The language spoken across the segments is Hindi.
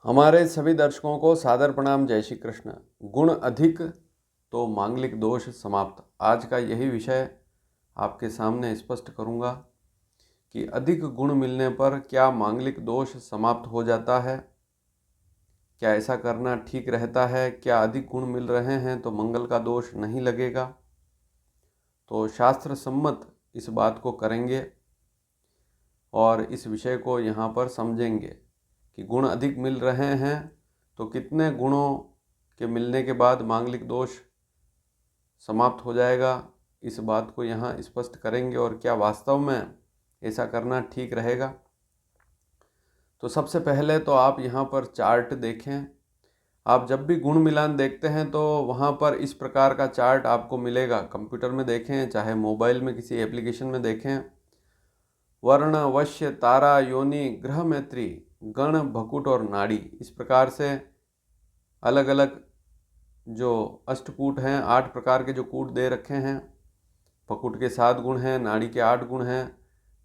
हमारे सभी दर्शकों को सादर प्रणाम। जय श्री कृष्ण। गुण अधिक तो मांगलिक दोष समाप्त। आज का यही विषय आपके सामने स्पष्ट करूंगा कि अधिक गुण मिलने पर क्या मांगलिक दोष समाप्त हो जाता है, क्या ऐसा करना ठीक रहता है, क्या अधिक गुण मिल रहे हैं तो मंगल का दोष नहीं लगेगा। तो शास्त्र सम्मत इस बात को करेंगे और इस विषय को यहाँ पर समझेंगे कि गुण अधिक मिल रहे हैं तो कितने गुणों के मिलने के बाद मांगलिक दोष समाप्त हो जाएगा। इस बात को यहाँ स्पष्ट करेंगे और क्या वास्तव में ऐसा करना ठीक रहेगा। तो सबसे पहले तो आप यहाँ पर चार्ट देखें। आप जब भी गुण मिलान देखते हैं तो वहाँ पर इस प्रकार का चार्ट आपको मिलेगा। कंप्यूटर में देखें चाहे मोबाइल में किसी एप्लीकेशन में देखें। वर्ण, वश्य, तारा, योनि, ग्रह मैत्री, गण, भकुट और नाड़ी, इस प्रकार से अलग अलग जो अष्टकूट हैं, 8 प्रकार के जो कूट दे रखे हैं। भकुट के 7 गुण हैं, नाड़ी के 8 गुण हैं।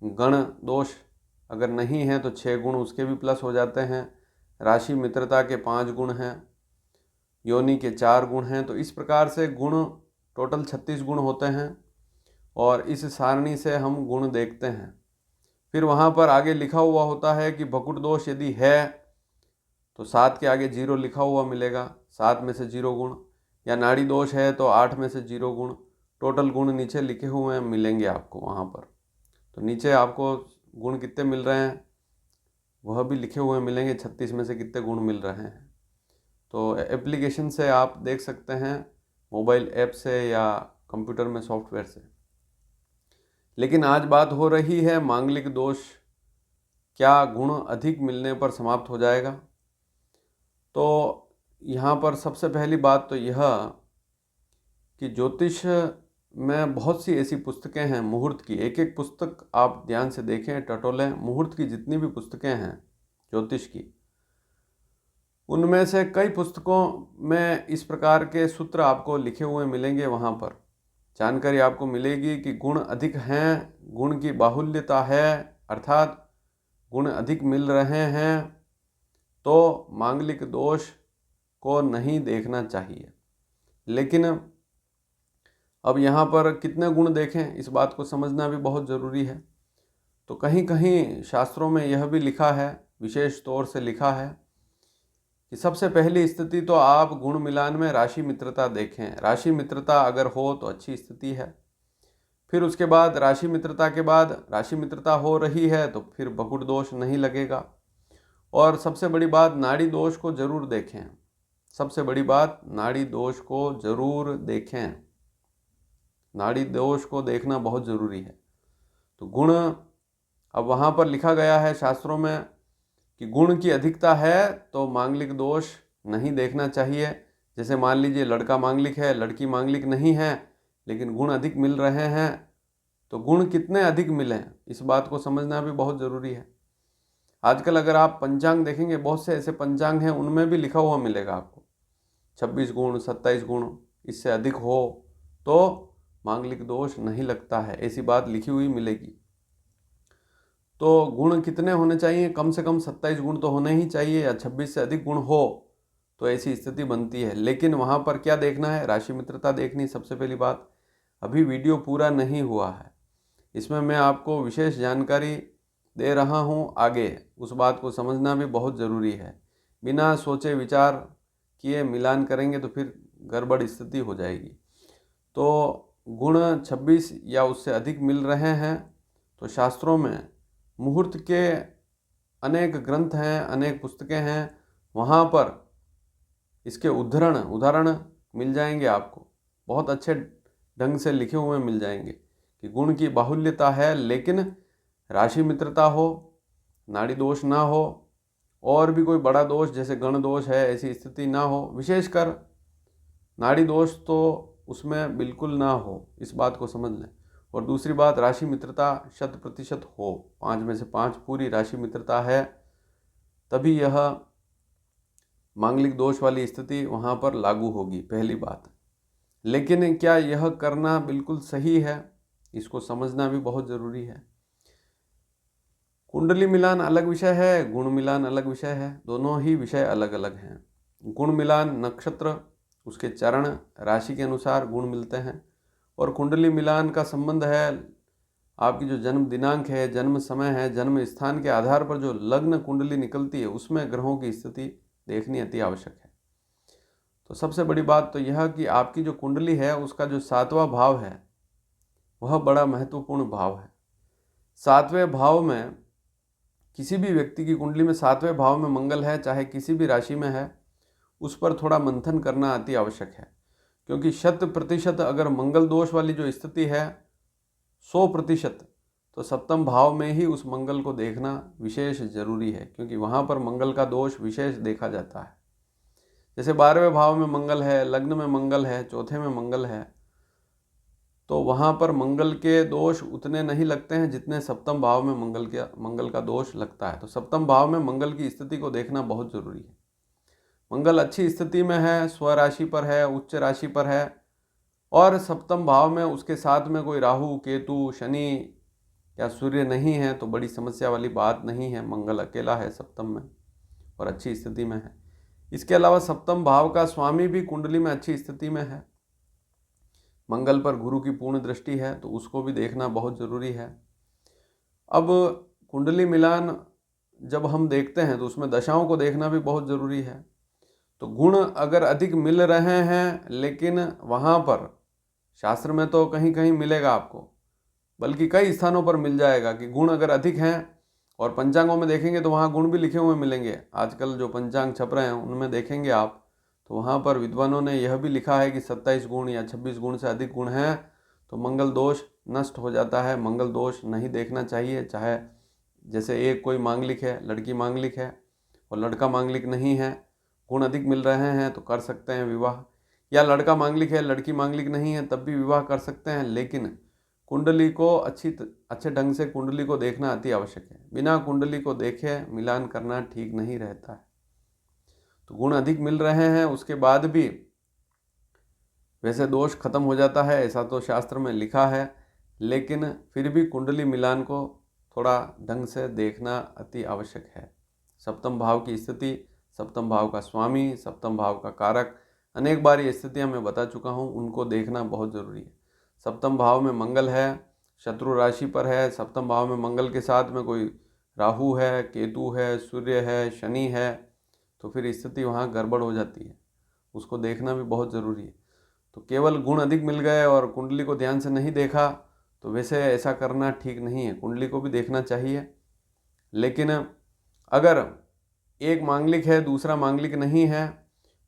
गण दोष अगर नहीं है तो 6 गुण उसके भी प्लस हो जाते हैं। राशि मित्रता के 5 गुण हैं, योनि के 4 गुण हैं। तो इस प्रकार से गुण टोटल 36 गुण होते हैं और इस सारणी से हम गुण देखते हैं। फिर वहाँ पर आगे लिखा हुआ होता है कि भकुट दोष यदि है तो 7 के आगे 0 लिखा हुआ मिलेगा, 7 में से 0 गुण। या नाड़ी दोष है तो 8 में से 0 गुण। टोटल गुण नीचे लिखे हुए मिलेंगे आपको वहाँ पर। तो नीचे आपको गुण कितने मिल रहे हैं वह भी लिखे हुए मिलेंगे, 36 में से कितने गुण मिल रहे हैं। तो एप्लीकेशन से आप देख सकते हैं, मोबाइल ऐप से या कंप्यूटर में सॉफ्टवेयर से। लेकिन आज बात हो रही है मांगलिक दोष क्या गुण अधिक मिलने पर समाप्त हो जाएगा। तो यहाँ पर सबसे पहली बात तो यह कि ज्योतिष में बहुत सी ऐसी पुस्तकें हैं मुहूर्त की। एक एक पुस्तक आप ध्यान से देखें, टटोलें। मुहूर्त की जितनी भी पुस्तकें हैं ज्योतिष की, उनमें से कई पुस्तकों में इस प्रकार के सूत्र आपको लिखे हुए मिलेंगे। वहाँ पर जानकारी आपको मिलेगी कि गुण अधिक हैं, गुण की बाहुल्यता है, अर्थात गुण अधिक मिल रहे हैं तो मांगलिक दोष को नहीं देखना चाहिए। लेकिन अब यहाँ पर कितने गुण देखें, इस बात को समझना भी बहुत ज़रूरी है। तो कहीं कहीं शास्त्रों में यह भी लिखा है, विशेष तौर से लिखा है कि सबसे पहली स्थिति तो आप गुण मिलान में राशि मित्रता देखें। राशि मित्रता अगर हो तो अच्छी स्थिति है। फिर उसके बाद राशि मित्रता के बाद राशि मित्रता हो रही है तो फिर भकुट दोष नहीं लगेगा। और सबसे बड़ी बात, नाड़ी दोष को जरूर देखें। सबसे बड़ी बात, नाड़ी दोष को जरूर देखें। नाड़ी दोष को देखना बहुत ज़रूरी है। तो गुण, अब वहाँ पर लिखा गया है शास्त्रों में कि गुण की अधिकता है तो मांगलिक दोष नहीं देखना चाहिए। जैसे मान लीजिए लड़का मांगलिक है, लड़की मांगलिक नहीं है, लेकिन गुण अधिक मिल रहे हैं। तो गुण कितने अधिक मिले इस बात को समझना भी बहुत ज़रूरी है। आजकल अगर आप पंचांग देखेंगे, बहुत से ऐसे पंचांग हैं उनमें भी लिखा हुआ मिलेगा आपको 26 गुण, 27 गुण, इससे अधिक हो तो मांगलिक दोष नहीं लगता है, ऐसी बात लिखी हुई मिलेगी। तो गुण कितने होने चाहिए? कम से कम 27 गुण तो होने ही चाहिए, या 26 से अधिक गुण हो तो ऐसी स्थिति बनती है। लेकिन वहाँ पर क्या देखना है? राशि मित्रता देखनी सबसे पहली बात। अभी वीडियो पूरा नहीं हुआ है, इसमें मैं आपको विशेष जानकारी दे रहा हूँ। आगे उस बात को समझना भी बहुत ज़रूरी है। बिना सोचे विचार किए मिलान करेंगे तो फिर गड़बड़ स्थिति हो जाएगी। तो गुण 26 या उससे अधिक मिल रहे हैं तो शास्त्रों में मुहूर्त के अनेक ग्रंथ हैं, अनेक पुस्तकें हैं, वहाँ पर इसके उदाहरण मिल जाएंगे आपको। बहुत अच्छे ढंग से लिखे हुए मिल जाएंगे कि गुण की बाहुल्यता है लेकिन राशि मित्रता हो, नाड़ी दोष ना हो, और भी कोई बड़ा दोष जैसे गण दोष है ऐसी स्थिति ना हो। विशेषकर नाड़ी दोष तो उसमें बिल्कुल ना हो, इस बात को समझ लें। और दूसरी बात, राशि मित्रता 100% हो, 5 में से 5 पूरी राशि मित्रता है, तभी यह मांगलिक दोष वाली स्थिति वहाँ पर लागू होगी, पहली बात। लेकिन क्या यह करना बिल्कुल सही है? इसको समझना भी बहुत ज़रूरी है। कुंडली मिलान अलग विषय है, गुण मिलान अलग विषय है, दोनों ही विषय अलग अलग हैं। गुण मिलान नक्षत्र, उसके चरण, राशि के अनुसार गुण मिलते हैं, और कुंडली मिलान का संबंध है आपकी जो जन्म दिनांक है, जन्म समय है, जन्म स्थान के आधार पर जो लग्न कुंडली निकलती है उसमें ग्रहों की स्थिति देखनी अति आवश्यक है। तो सबसे बड़ी बात तो यह कि आपकी जो कुंडली है उसका जो 7वां भाव है वह बड़ा महत्वपूर्ण भाव है। 7वें भाव में किसी भी व्यक्ति की कुंडली में 7वें भाव में मंगल है, चाहे किसी भी राशि में है, उस पर थोड़ा मंथन करना अति आवश्यक है, क्योंकि 100% अगर मंगल दोष वाली जो स्थिति है 100%, तो सप्तम भाव में ही उस मंगल को देखना विशेष जरूरी है, क्योंकि वहाँ पर मंगल का दोष विशेष देखा जाता है। जैसे 12वें भाव में मंगल है, लग्न में मंगल है, चौथे में मंगल है, तो वहाँ पर मंगल के दोष उतने नहीं लगते हैं जितने सप्तम भाव में मंगल का दोष लगता है। तो सप्तम भाव में मंगल की स्थिति को देखना बहुत जरूरी है। मंगल अच्छी स्थिति में है, स्वराशि पर है, उच्च राशि पर है, और सप्तम भाव में उसके साथ में कोई राहु, केतु, शनि या सूर्य नहीं है तो बड़ी समस्या वाली बात नहीं है। मंगल अकेला है सप्तम में और अच्छी स्थिति में है। इसके अलावा सप्तम भाव का स्वामी भी कुंडली में अच्छी स्थिति में है, मंगल पर गुरु की पूर्ण दृष्टि है, तो उसको भी देखना बहुत ज़रूरी है। अब कुंडली मिलान जब हम देखते हैं तो उसमें दशाओं को देखना भी बहुत ज़रूरी है। तो गुण अगर अधिक मिल रहे हैं, लेकिन वहाँ पर शास्त्र में तो कहीं कहीं मिलेगा आपको, बल्कि कई स्थानों पर मिल जाएगा कि गुण अगर अधिक हैं, और पंचांगों में देखेंगे तो वहाँ गुण भी लिखे हुए मिलेंगे। आजकल जो पंचांग छप रहे हैं उनमें देखेंगे आप, तो वहाँ पर विद्वानों ने यह भी लिखा है कि 27 गुण या 26 गुण से अधिक गुण हैं तो मंगल दोष नष्ट हो जाता है, मंगल दोष नहीं देखना चाहिए। चाहे जैसे एक कोई मांगलिक है, लड़की मांगलिक है और लड़का मांगलिक नहीं है, गुण अधिक मिल रहे हैं तो कर सकते हैं विवाह, या लड़का मांगलिक है, लड़की मांगलिक नहीं है, तब भी विवाह कर सकते हैं। लेकिन कुंडली को अच्छे ढंग से कुंडली को देखना अति आवश्यक है। बिना कुंडली को देखे मिलान करना ठीक नहीं रहता है। तो गुण अधिक मिल रहे हैं उसके बाद भी वैसे दोष खत्म हो जाता है, ऐसा तो शास्त्र में लिखा है, लेकिन फिर भी कुंडली मिलान को थोड़ा ढंग से देखना अति आवश्यक है। सप्तम भाव की स्थिति, सप्तम भाव का स्वामी, सप्तम भाव का कारक, अनेक बार ये स्थितियाँ मैं बता चुका हूँ, उनको देखना बहुत ज़रूरी है। सप्तम भाव में मंगल है, शत्रु राशि पर है, सप्तम भाव में मंगल के साथ में कोई राहु है, केतु है, सूर्य है, शनि है, तो फिर स्थिति वहाँ गड़बड़ हो जाती है, उसको देखना भी बहुत ज़रूरी है। तो केवल गुण अधिक मिल गए और कुंडली को ध्यान से नहीं देखा तो वैसे ऐसा करना ठीक नहीं है। कुंडली को भी देखना चाहिए, लेकिन अगर एक मांगलिक है दूसरा मांगलिक नहीं है,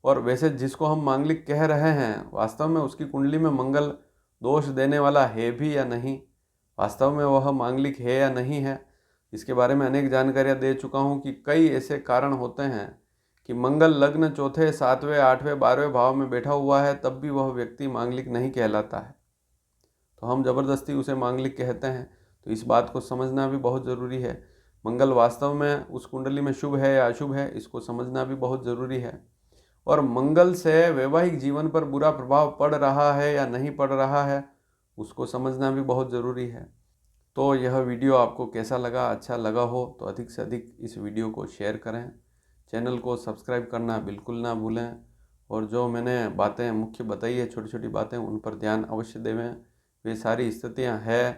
और वैसे जिसको हम मांगलिक कह रहे हैं वास्तव में उसकी कुंडली में मंगल दोष देने वाला है भी या नहीं, वास्तव में वह मांगलिक है या नहीं है, इसके बारे में अनेक जानकारियाँ दे चुका हूँ कि कई ऐसे कारण होते हैं कि मंगल लग्न चौथे, 7वें, 8वें, 12वें भाव में बैठा हुआ है तब भी वह व्यक्ति मांगलिक नहीं कहलाता है, तो हम जबरदस्ती उसे मांगलिक कहते हैं। तो इस बात को समझना भी बहुत ज़रूरी है। मंगल वास्तव में उस कुंडली में शुभ है या अशुभ है, इसको समझना भी बहुत ज़रूरी है। और मंगल से वैवाहिक जीवन पर बुरा प्रभाव पड़ रहा है या नहीं पड़ रहा है, उसको समझना भी बहुत ज़रूरी है। तो यह वीडियो आपको कैसा लगा? अच्छा लगा हो तो अधिक से अधिक इस वीडियो को शेयर करें, चैनल को सब्सक्राइब करना बिल्कुल ना भूलें, और जो मैंने बातें मुख्य बताई है, छोटी छोटी बातें, उन पर ध्यान अवश्य देवें। वे सारी स्थितियां हैं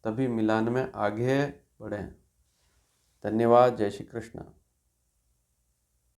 तभी मिलान में आगे बढ़ें। धन्यवाद। जय श्री कृष्ण।